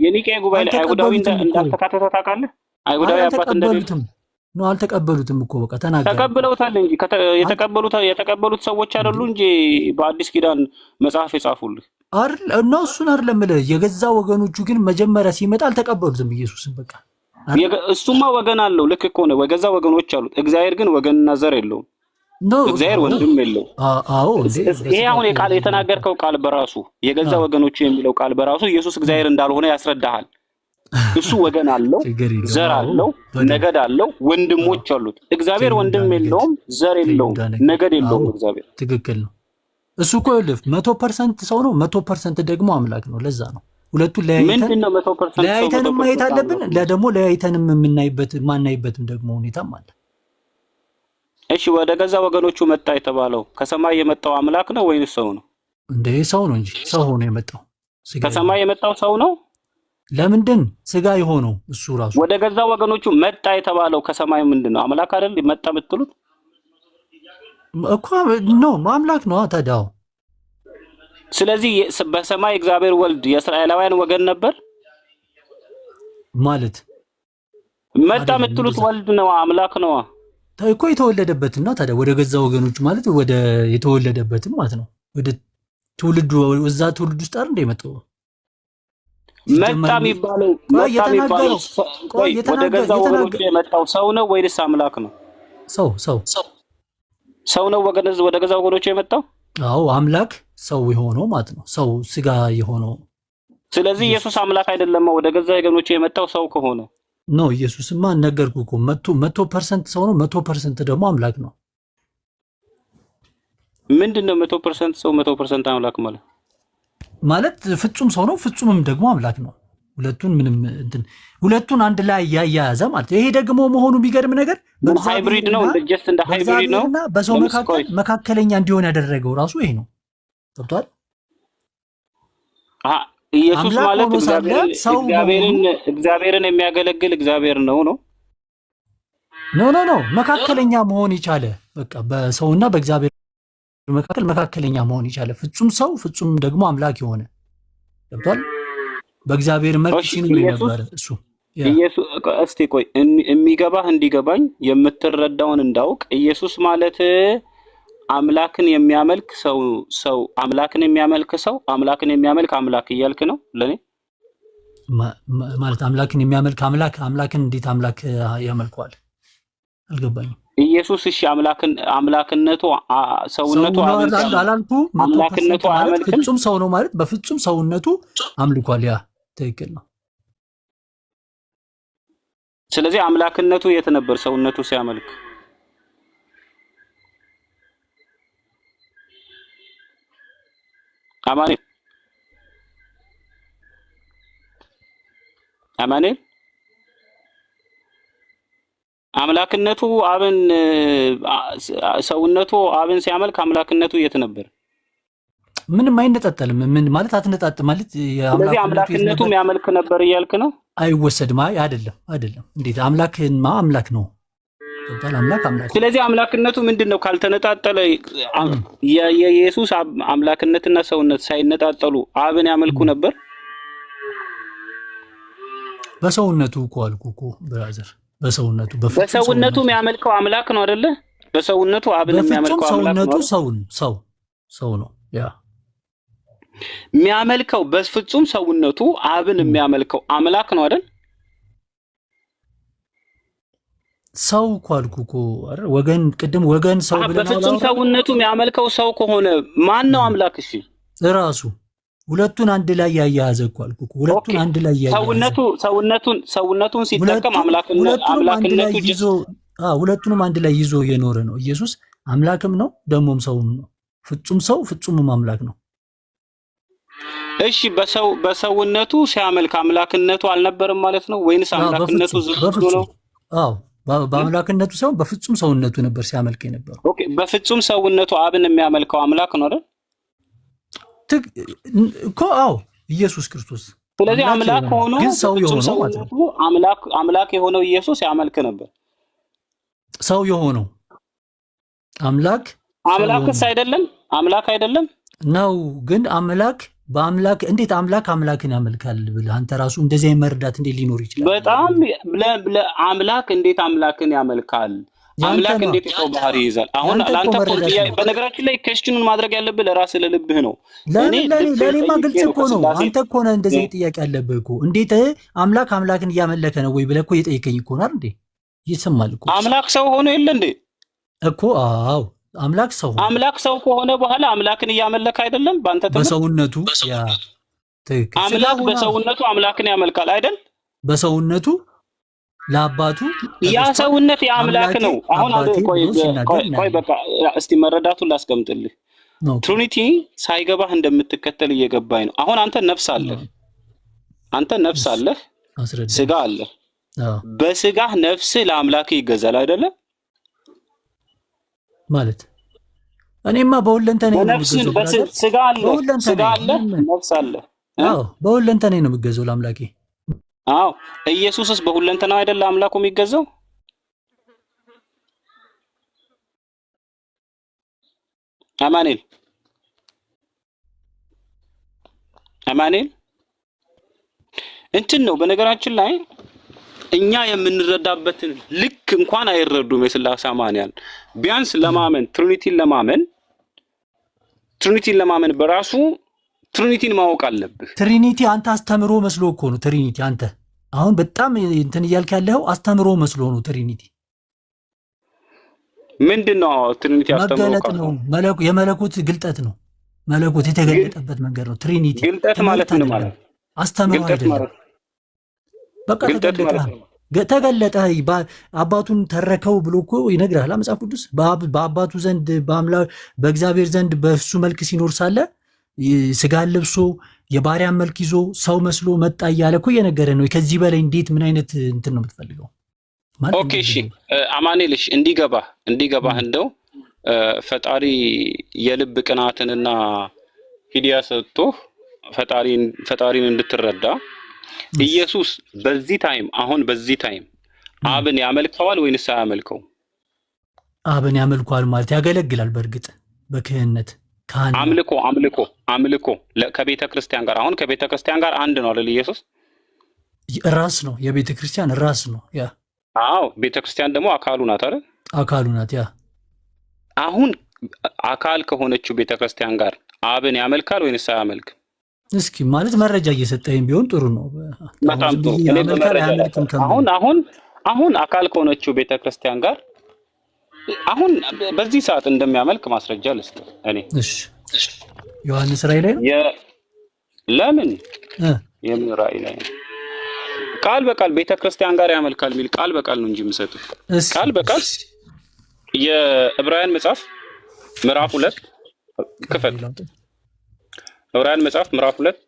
የኒቄ ጉባኤ ላይ አይሁዳዊ እንዳልተካተተ ታውቃለህ? አይሁዳዊ አባት እንደሌለ ነው። አልተቀበሉትም እኮ በቃ ተናገሩ። ተቀበለውታል እንጂ የተቀበሉት ሰዎች አይደሉ እንጂ በአዲስ ኪዳን መጽሐፍ የጻፉልህ ነው። እሱን አይደለም የምልህ። የገዛ ወገኖቹ ግን መጀመሪያ ሲመጣ አልተቀበሉትም ኢየሱስን በቃ። እሱማ ወገን አለው፣ ልክ እኮ ነው። ወገዛ ወገኖች አሉት። እግዚአብሔር ግን ወገንና ዘር የለውም። እግዚአብሔር ወንድም የለው። ይሄ አሁን የተናገርከው ቃል በራሱ የገዛ ወገኖቹ የሚለው ቃል በራሱ ኢየሱስ እግዚአብሔር እንዳልሆነ ያስረዳሃል። እሱ ወገን አለው፣ ዘር አለው፣ ነገድ አለው፣ ወንድሞች አሉት። እግዚአብሔር ወንድም የለውም፣ ዘር የለውም፣ ነገድ የለውም። እግዚአብሔር ትክክል ነው። እሱ እኮ 100% ሰው ነው፣ 100% ደግሞ አምላክ ነው። ለዛ ነው ሁለቱን ለያይተንም ማየት አለብን። ደግሞ ለያይተንም ማናይበትም ደግሞ ሁኔታም አለ። እሺ ወደ ገዛ ወገኖቹ መጣ የተባለው ከሰማይ የመጣው አምላክ ነው ወይስ ሰው ነው? እንዴ ሰው ነው እንጂ ሰው ሆኖ የመጣው። ከሰማይ የመጣው ሰው ነው። ለምንድን ስጋ የሆነው እሱ ራሱ ወደ ገዛ ወገኖቹ መጣ የተባለው ከሰማይ ምንድን ነው? አምላክ አይደል መጣ የምትሉት እኮ ነው። አምላክ ነው ታዲያው። ስለዚህ በሰማይ እግዚአብሔር ወልድ የእስራኤላውያን ወገን ነበር ማለት መጣ የምትሉት ወልድ ነው፣ አምላክ ነው እኮ የተወለደበትና ታዲያ ወደ ገዛ ወገኖቹ ማለት ወደ የተወለደበትም ማለት ነው። ወደ ትውልዱ እዛ ትውልድ ውስጥ አይደል እንደመጣው መጣ የሚባለው ወደ ገዛ ወገኖቹ የመጣው ሰው ነው ወይስ አምላክ ነው? ሰው ነው ወደ ገዛ ወገኖቹ የመጣው። አዎ አምላክ ሰው የሆነው ማለት ነው። ሰው ስጋ የሆነው። ስለዚህ ኢየሱስ አምላክ አይደለም ወደ ገዛ ወገኖቹ የመጣው ሰው ከሆነ ነው። ኢየሱስማ ነገርኩህ እኮ 100% ሰው ነው፣ 100% ደግሞ አምላክ ነው። ምንድነው 100% ሰው 100% አምላክ ማለት ፍጹም ሰው ነው፣ ፍጹምም ደግሞ አምላክ ነው። ሁለቱን አንድ ላይ ያያያዘ ማለት ይሄ ደግሞ መሆኑ የሚገርም ነገር ሃይብሪድ ነው። እንደ ሃይብሪድ ነው። በሰው መካከለኛ እንዲሆን ያደረገው ራሱ ይሄ ነው። ገብቷል? ኢየሱስ አምላክ ማለት ሆኖ ሳለ ሰው መሆኑ እግዚአብሔርን የሚያገለግል እግዚአብሔር ነው። ኖ መካከለኛ መሆን ይቻለ በቃ በሰውና በእግዚአብሔር መካከለኛ መሆን ይቻለ ፍጹም ሰው ፍጹም ደግሞ አምላክ የሆነ ገብቷል። በእግዚአብሔር መልክ ሲኖር ነበር እሱ። ኢየሱስ እስቲ ቆይ የሚገባህ እንዲገባኝ የምትረዳውን እንዳውቅ ኢየሱስ ማለት አምላክን የሚያመልክ ሰው አምላክን የሚያመልክ ሰው አምላክን የሚያመልክ አምላክ እያልክ ነው ለኔ ማለት አምላክን የሚያመልክ አምላክን እንዴት አምላክ ያመልከዋል? አልገባኝም። ኢየሱስ እሺ አምላክነቱ ሰውነቱ አላልኩ አምላክነቱ አያመልክም። ፍጹም ሰው ነው ማለት በፍጹም ሰውነቱ አምልኳል። ያ ትክክል ነው። ስለዚህ አምላክነቱ የት ነበር ሰውነቱ ሲያመልክ? አማኑኤል አምላክነቱ አብን ሰውነቱ አብን ሲያመልክ አምላክነቱ የት ነበር? ምንም አይነጣጠልም። ምን ማለት አትነጣጥ ማለት ስለዚህ አምላክነቱ የሚያመልክ ነበር እያልክ ነው? አይወሰድም። አይደለም። እንዴት አምላክማ አምላክ ነው። አምላክ ስለዚህ አምላክነቱ ምንድነው? ካልተነጣጠለ የኢየሱስ አምላክነትና ሰውነት ሳይነጣጠሉ አብን ያመልኩ ነበር። በሰውነቱ እኮ አልኩ እኮ ብራዘር፣ በሰውነቱ የሚያመልከው አምላክ ነው አይደለ? በሰውነቱ አብን የሚያመልከው አምላክ ነው። ሰው ነው ያ የሚያመልከው በፍጹም ሰውነቱ አብን የሚያመልከው አምላክ ነው አይደል? ሰው እኮ አልኩ እኮ አይደል? ወገን ሰው ብለናል። በፍጹም ሰውነቱ የሚያመልከው ሰው ከሆነ ማን ነው አምላክ? እሺ ራሱ ሁለቱን አንድ ላይ ያያያዘ እኮ አልኩ እኮ ሁለቱን አንድ ላይ ያያያዘ ሰውነቱን ሲጠቀም አምላክነቱ ይዞ ሁለቱንም አንድ ላይ ይዞ የኖረ ነው። ኢየሱስ አምላክም ነው ደሞም ሰውም ነው። ፍጹም ሰው ፍጹምም አምላክ ነው። እሺ በሰውነቱ ሲያመልክ አምላክነቱ አልነበረም ማለት ነው ወይንስ አምላክነቱ ዝም ነው? በአምላክነቱ ሳይሆን በፍጹም ሰውነቱ ነበር ሲያመልክ የነበረው። ኦኬ በፍጹም ሰውነቱ አብን የሚያመልከው አምላክ ነው አይደል? እኮ ኢየሱስ ክርስቶስ። ስለዚህ አምላክ ሆኖ ሰው የሆነው ማለት ነው። አምላክ የሆነው ኢየሱስ ያመልክ ነበር። ሰው የሆነው አምላክስ አይደለም? አምላክ አይደለም ነው። ግን በአምላክ እንዴት አምላክን ያመልካል ብለህ አንተ ራሱ እንደዚህ መርዳት እንዴት ሊኖር ይችላል? በጣም አምላክ እንዴት አምላክን ያመልካል? አምላክ እንዴት የሰው ባህሪ ይይዛል? አሁን ለአንተ በነገራችን ላይ ክዌስችኑን ማድረግ ያለብህ ለራስህ ለልብህ ነው። ለእኔማ ግልጽ እኮ ነው። አንተ እኮ ነህ እንደዚህ ጥያቄ ያለብህ እኮ። እንዴት አምላክን እያመለከ ነው ወይ ብለህ እኮ እየጠየቀኝ እኮ ነው አይደል? ይሰማል እኮ አምላክ ሰው ሆኖ የለ እንዴ እኮ? አምላክ ሰው ከሆነ በኋላ አምላክን እያመለከ አይደለም? በአንተ በሰውነቱ አምላክ በሰውነቱ አምላክን ያመልካል አይደል? በሰውነቱ ለአባቱ ያ ሰውነት የአምላክ ነው። አሁን ቆይ በቃ እስቲ መረዳቱን ላስቀምጥልህ። ትሪኒቲ ሳይገባህ እንደምትከተል እየገባኝ ነው። አሁን አንተ ነፍስ አለህ፣ ስጋ አለህ። በስጋህ ነፍስ ለአምላክ ይገዛል አይደለም ማለት? እኔማ በሁለንተኔ ነው የምገዛው። ስጋ አለ፣ ነፍስ አለ። በሁለንተኔ ነው የምገዛው ለአምላኬ። ኢየሱስስ በሁለንተና አይደል አምላኩ የሚገዛው? አማኑኤል እንትን ነው። በነገራችን ላይ እኛ የምንረዳበትን ልክ እንኳን አይረዱም የሥላሴ አማንያን። ቢያንስ ለማመን ትሪኒቲን ለማመን በራሱ ትሪኒቲን ማወቅ አለብህ። ትሪኒቲ አንተ አስተምሮ መስሎ እኮ ነው። ትሪኒቲ አንተ አሁን በጣም እንትን እያልክ ያለው አስተምሮ መስሎ ነው። ትሪኒቲ ምንድነው? ትሪኒቲ መገለጥ ነው። የመለኮት ግልጠት ነው። መለኮት የተገለጠበት መንገድ ነው። ትሪኒቲ ግልጠት ማለት ምን ማለት? አስተምሮ አይደለም። በቃ ተገለጠ። አባቱን ተረከው ብሎ እኮ ይነግራል መጽሐፍ ቅዱስ። በአባቱ ዘንድ በእግዚአብሔር ዘንድ በእሱ መልክ ሲኖር ሳለ ስጋን ለብሶ የባሪያን መልክ ይዞ ሰው መስሎ መጣ እያለ እኮ እየነገረ ነው። ከዚህ በላይ እንዴት ምን አይነት እንትን ነው የምትፈልገው? ኦኬ እሺ አማኑኤል እንዲገባህ እንደው ፈጣሪ የልብ ቅናትንና ሂዲያ ሰጥቶ ፈጣሪን እንድትረዳ ኢየሱስ በዚህ ታይም አሁን በዚህ ታይም አብን ያመልከዋል ወይንስ አያመልከው? አብን ያመልከዋል ማለት ያገለግላል። በእርግጥ በክህነት ካህን አምልኮ ከቤተ ክርስቲያን ጋር አሁን ከቤተ ክርስቲያን ጋር አንድ ነው አይደል? ኢየሱስ ራስ ነው፣ የቤተ ክርስቲያን ራስ ነው። ያ አዎ፣ ቤተ ክርስቲያን ደግሞ አካሉ ናት አይደል? አካሉ ናት። ያ አሁን አካል ከሆነችው ቤተ ክርስቲያን ጋር አብን ያመልካል ወይንስ አያመልክም? እስኪ ማለት መረጃ እየሰጠኝ ቢሆን ጥሩ ነው። በጣም ጥሩ። አሁን አካል ከሆነችው ቤተ ክርስቲያን ጋር አሁን በዚህ ሰዓት እንደሚያመልክ ማስረጃ ልስጥ እኔ። እሺ ዮሐንስ ራእይ ላይ ነው። ለምን የምን ራእይ ላይ ነው? ቃል በቃል ቤተ ክርስቲያን ጋር ያመልካል የሚል ቃል በቃል ነው እንጂ የምሰጥ ቃል በቃል የዕብራውያን መጽሐፍ ምዕራፍ 2 ክፈት። ዕብራውያን መጽሐፍ ምዕራፍ 2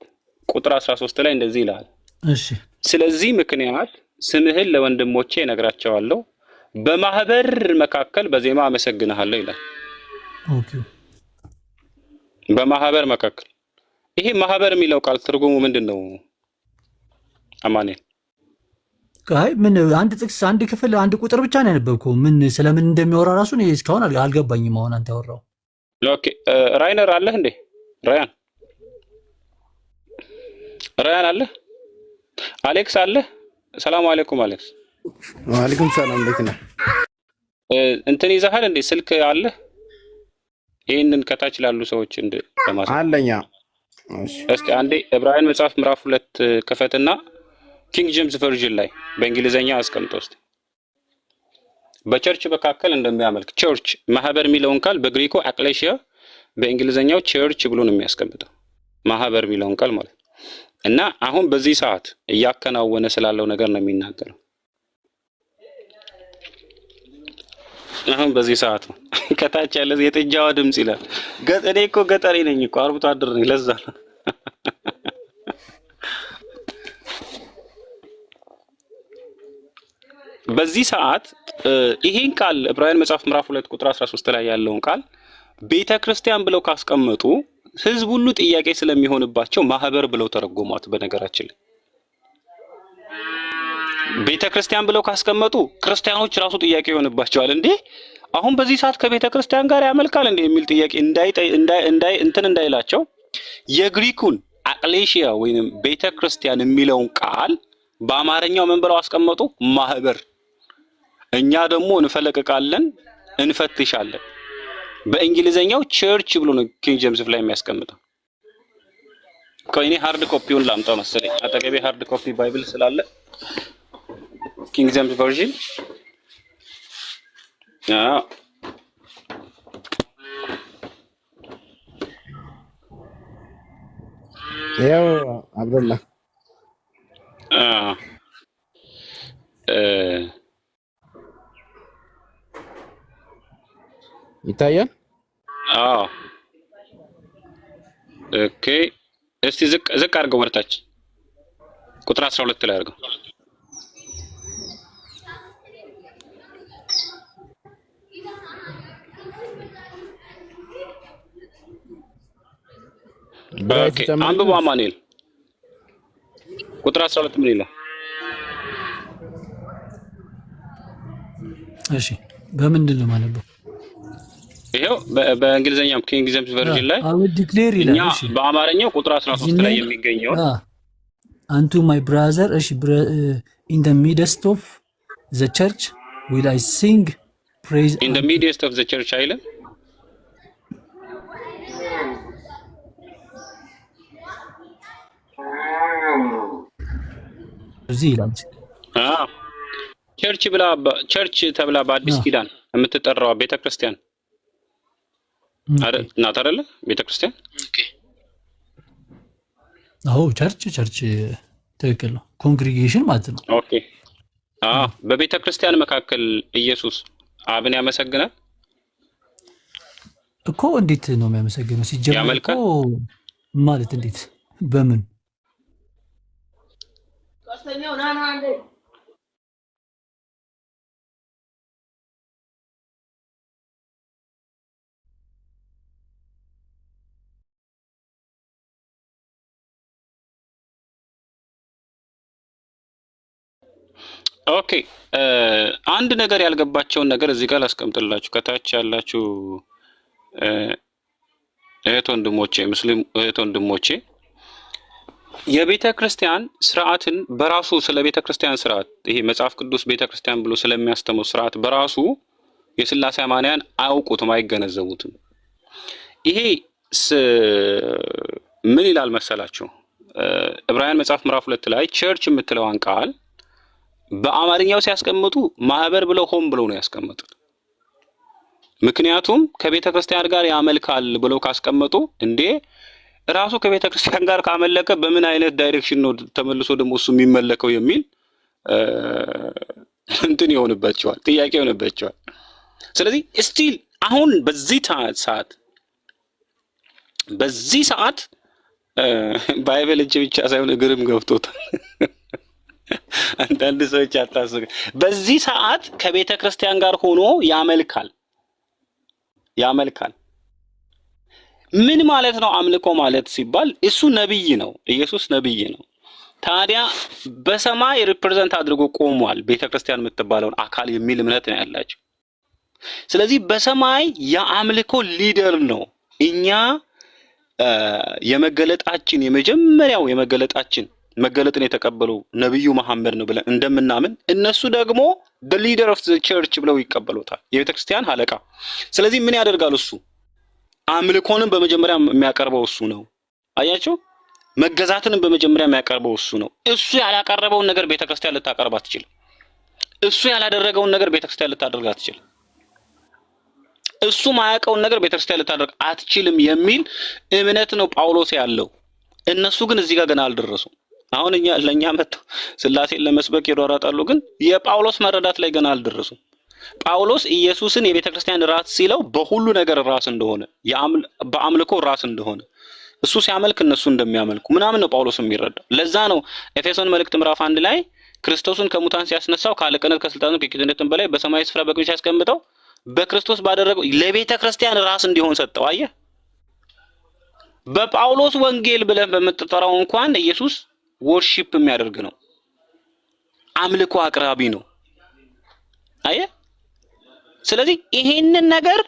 ቁጥር 13 ላይ እንደዚህ ይላል። እሺ ስለዚህ ምክንያት ስምህን ለወንድሞቼ እነግራቸዋለሁ፣ በማህበር መካከል በዜማ አመሰግንሃለሁ ይላል። ኦኬ። በማህበር መካከል ይሄ ማህበር የሚለው ቃል ትርጉሙ ምንድነው? አማኑኤል አይ ምን አንድ ጥቅስ አንድ ክፍል አንድ ቁጥር ብቻ ነው ያነበብከው። ምን ስለምን እንደሚያወራ ራሱ ነው እስካሁን አልገባኝም። አሁን አንተ ያወራው ኦኬ። ራይነር አለህ እንዴ? ራያን አለህ? አሌክስ አለህ? ሰላም አለይኩም አሌክስ። ወአለይኩም ሰላም። እንዴት ነህ? እንትን ይዘሃል እንዴ? ስልክ አለህ? ይሄንን ከታች ላሉ ሰዎች አለኛ። እስቲ አንዴ ዕብራውያን መጽሐፍ ምዕራፍ 2 ክፈትና ኪንግ ጄምስ ቨርዥን ላይ በእንግሊዘኛ አስቀምጠው እስቲ። በቸርች መካከል እንደሚያመልክ ቸርች ማህበር የሚለውን ቃል በግሪኮ አክሌሺያ በእንግሊዘኛው ቸርች ብሎ ነው የሚያስቀምጠው ማህበር የሚለውን ቃል ማለት እና አሁን በዚህ ሰዓት እያከናወነ ስላለው ነገር ነው የሚናገረው። አሁን በዚህ ሰዓት ነው ከታች ያለ የጥጃዋ ድምጽ ይላል። እኔ እኮ ገጠሬ ነኝ እኮ አርብቶ አደር ነኝ። ለዛ ነው በዚህ ሰዓት ይሄን ቃል ዕብራውያን መጽሐፍ ምዕራፍ 2 ቁጥር 13 ላይ ያለውን ቃል ቤተ ክርስቲያን ብለው ካስቀመጡ ህዝብ ሁሉ ጥያቄ ስለሚሆንባቸው ማህበር ብለው ተረጎሟት። በነገራችን ላይ ቤተ ክርስቲያን ብለው ካስቀመጡ ክርስቲያኖች ራሱ ጥያቄ ይሆንባቸዋል። እንዴ አሁን በዚህ ሰዓት ከቤተ ክርስቲያን ጋር ያመልካል እንዴ የሚል ጥያቄ እንዳይላቸው የግሪኩን አክሌሺያ ወይንም ቤተ ክርስቲያን የሚለውን ቃል በአማርኛው ምን ብለው አስቀመጡ? ማህበር። እኛ ደግሞ እንፈለቅቃለን፣ እንፈትሻለን። በእንግሊዘኛው ቸርች ብሎ ነው ኪንግ ጄምስ ላይ የሚያስቀምጠው። ቆይኔ ሃርድ ኮፒውን ላምጣው መሰለኝ። አጠገቤ ሃርድ ኮፒ ባይብል ስላለ ኪንግ ጄምስ ቨርዥን ያው አብዱላህ ይታያል። ኦኬ። እስቲ ዝቅ አድርገው ወርታች ቁጥር 12 ላይ አድርገው። ኦኬ አንብቡ አማኑኤል። ቁጥር 12 ምን ይላል? እሺ በምንድን ነው ማለት ነው? ይሄው በእንግሊዘኛው ኪንግ ጄምስ ቨርዥን ላይ ዲክሌር ይላል። እሺ በአማርኛው ቁጥር 13 ላይ የሚገኘው አንቱ ማይ ብራዘር እሺ ኢን ዘ ሚድስት ኦፍ ዘ ቸርች ዊል አይ ሲንግ ፕሬዝ ኢን ዘ ሚድስት ኦፍ ዘ ቸርች አይልም? እዚህ ይላል። ቸርች ተብላ በአዲስ ኪዳን የምትጠራው ቤተክርስቲያን ናት አይደለ? ቤተክርስቲያን አዎ፣ ቸርች ትክክል ነው። ኮንግሪጌሽን ማለት ነው። ኦኬ። በቤተክርስቲያን መካከል ኢየሱስ አብን ያመሰግናል እኮ። እንዴት ነው የሚያመሰግነው? ሲጀመር እኮ ማለት እንዴት በምን ኦኬ አንድ ነገር ያልገባቸውን ነገር እዚህ ጋር ላስቀምጥላችሁ። ከታች ያላችሁ እህት ወንድሞቼ፣ ሙስሊም እህት ወንድሞቼ የቤተ ክርስቲያን ስርዓትን በራሱ ስለ ቤተ ክርስቲያን ስርዓት ይሄ መጽሐፍ ቅዱስ ቤተ ክርስቲያን ብሎ ስለሚያስተምሩ ስርዓት በራሱ የሥላሴ አማንያን አያውቁትም፣ አይገነዘቡትም። ይሄ ምን ይላል መሰላችሁ? ዕብራውያን መጽሐፍ ምዕራፍ 2 ላይ ቸርች የምትለዋን ቃል በአማርኛው ሲያስቀምጡ ማህበር ብለው ሆም ብለው ነው ያስቀመጡት። ምክንያቱም ከቤተ ክርስቲያን ጋር ያመልካል ብለው ካስቀመጡ እንዴ ራሱ ከቤተ ክርስቲያን ጋር ካመለከ በምን አይነት ዳይሬክሽን ነው ተመልሶ ደግሞ እሱ የሚመለከው የሚል እንትን ይሆንባቸዋል፣ ጥያቄ ይሆንባቸዋል። ስለዚህ ስቲል አሁን በዚህ ሰዓት ባይብል እጅ ብቻ ሳይሆን እግርም ገብቶታል። አንዳንድ ሰዎች አታስቡ። በዚህ ሰዓት ከቤተ ክርስቲያን ጋር ሆኖ ያመልካል። ምን ማለት ነው አምልኮ ማለት ሲባል? እሱ ነብይ ነው፣ ኢየሱስ ነብይ ነው። ታዲያ በሰማይ ሪፕሬዘንት አድርጎ ቆሟል ቤተ ክርስቲያን የምትባለውን አካል የሚል እምነት ነው ያላቸው። ስለዚህ በሰማይ የአምልኮ ሊደር ነው። እኛ የመገለጣችን የመጀመሪያው መገለጥን የተቀበለው ነብዩ መሐመድ ነው ብለን እንደምናምን እነሱ ደግሞ the leader of the church ብለው ይቀበሉታል፣ የቤተ ክርስቲያን አለቃ። ስለዚህ ምን ያደርጋል? እሱ አምልኮንም በመጀመሪያ የሚያቀርበው እሱ ነው። አያችሁ፣ መገዛትንም በመጀመሪያ የሚያቀርበው እሱ ነው። እሱ ያላቀረበውን ነገር ቤተ ክርስቲያን ልታቀርብ አትችልም። እሱ ያላደረገውን ነገር ቤተ ክርስቲያን ልታደርግ አትችልም። እሱ ማያውቀውን ነገር ቤተ ክርስቲያን ልታደርግ አትችልም የሚል እምነት ነው ጳውሎስ ያለው። እነሱ ግን እዚህ ጋር ገና አልደረሱም። አሁን ለኛ መጥተው ሥላሴን ለመስበክ ይሯሯጣሉ፣ ግን የጳውሎስ መረዳት ላይ ገና አልደረሱም። ጳውሎስ ኢየሱስን የቤተ ክርስቲያን ራስ ሲለው በሁሉ ነገር ራስ እንደሆነ፣ በአምልኮ ራስ እንደሆነ፣ እሱ ሲያመልክ እነሱ እንደሚያመልኩ ምናምን ነው ጳውሎስ የሚረዳው። ለዛ ነው ኤፌሶን መልእክት ምዕራፍ 1 ላይ ክርስቶስን ከሙታን ሲያስነሳው ከአለቅነት ከስልጣኑ ከጌትነትም በላይ በሰማያዊ ስፍራ በቀኙ ሲያስቀምጠው በክርስቶስ ባደረገው ለቤተ ክርስቲያን ራስ እንዲሆን ሰጠው። አየህ፣ በጳውሎስ ወንጌል ብለን በመጠጠራው እንኳን ኢየሱስ ወርሺፕ የሚያደርግ ነው፣ አምልኮ አቅራቢ ነው። አየህ፣ ስለዚህ ይሄንን ነገር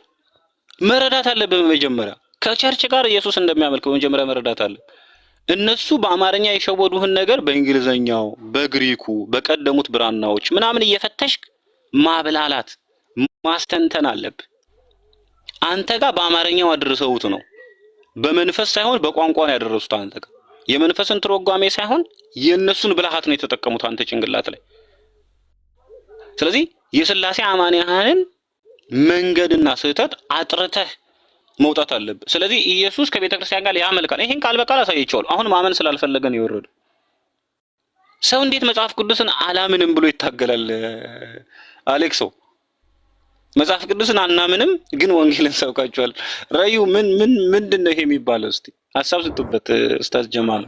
መረዳት አለብን። በመጀመሪያ ከቸርች ጋር ኢየሱስ እንደሚያመልክ በመጀመሪያ መረዳት አለ። እነሱ በአማርኛ የሸወዱህን ነገር በእንግሊዘኛው፣ በግሪኩ፣ በቀደሙት ብራናዎች ምናምን እየፈተሽክ ማብላላት ማስተንተን አለብህ። አንተ ጋር በአማርኛው አድርሰውት ነው፣ በመንፈስ ሳይሆን በቋንቋ ነው ያደረሱት። አንተ ጋር የመንፈስን ትርጓሜ ሳይሆን የእነሱን ብልሃት ነው የተጠቀሙት አንተ ጭንቅላት ላይ። ስለዚህ የሥላሴ አማንያንን መንገድና ስህተት አጥርተህ መውጣት አለብህ። ስለዚህ ኢየሱስ ከቤተ ክርስቲያን ጋር ያመልካል። ይሄን ቃል በቃል አሳይቼዋለሁ። አሁን ማመን ስላልፈለገ ነው የወረደው። ሰው እንዴት መጽሐፍ ቅዱስን አላምንም ብሎ ይታገላል? አሌክሶ መጽሐፍ ቅዱስን አናምንም ግን ወንጌልን ሰብካችኋል። ረዩ ምንድን ነው ይሄ የሚባለው? እስቲ ሐሳብ ስጡበት ኡስታዝ ጀማል።